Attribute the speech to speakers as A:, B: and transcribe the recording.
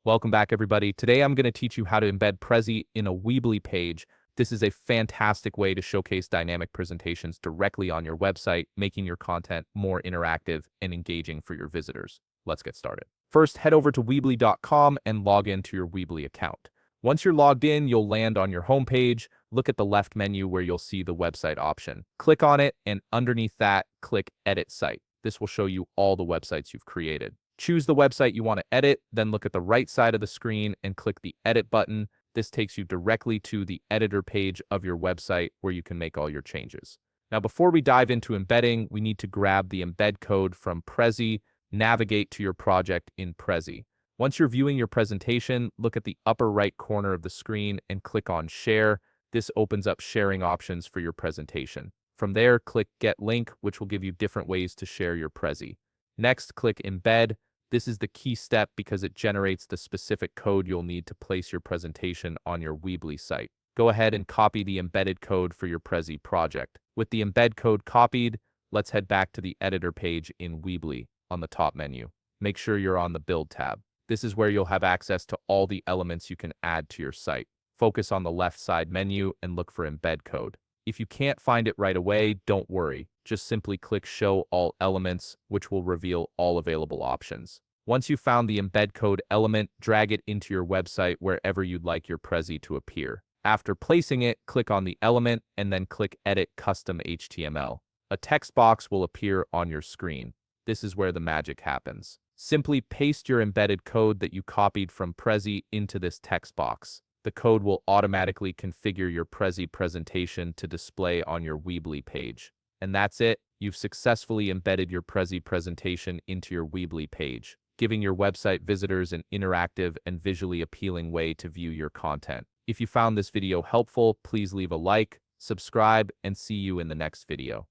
A: Welcome back, everybody. Today I'm going to teach you how to embed Prezi in a Weebly page. This is a fantastic way to showcase dynamic presentations directly on your website, making your content more interactive and engaging for your visitors. Let's get started. First, head over to Weebly.com and log into your Weebly account. Once you're logged in, you'll land on your homepage. Look at the left menu where you'll see the website option. Click on it, and underneath that, click Edit Site. This will show you all the websites you've created. Choose the website you want to edit, then look at the right side of the screen and click the Edit button. This takes you directly to the editor page of your website where you can make all your changes. Now, before we dive into embedding, we need to grab the embed code from Prezi, navigate to your project in Prezi. Once you're viewing your presentation, look at the upper right corner of the screen and click on Share. This opens up sharing options for your presentation. From there, click Get Link, which will give you different ways to share your Prezi. Next, click Embed. This is the key step because it generates the specific code you'll need to place your presentation on your Weebly site. Go ahead and copy the embedded code for your Prezi project. With the embed code copied, let's head back to the editor page in Weebly on the top menu. Make sure you're on the Build tab. This is where you'll have access to all the elements you can add to your site. Focus on the left side menu and look for embed code. If you can't find it right away, don't worry. Just simply click Show All Elements, which will reveal all available options. Once you've found the embed code element, drag it into your website wherever you'd like your Prezi to appear. After placing it, click on the element and then click Edit Custom HTML. A text box will appear on your screen. This is where the magic happens. Simply paste your embedded code that you copied from Prezi into this text box. The code will automatically configure your Prezi presentation to display on your Weebly page. And that's it. You've successfully embedded your Prezi presentation into your Weebly page, giving your website visitors an interactive and visually appealing way to view your content. If you found this video helpful, please leave a like, subscribe, and see you in the next video.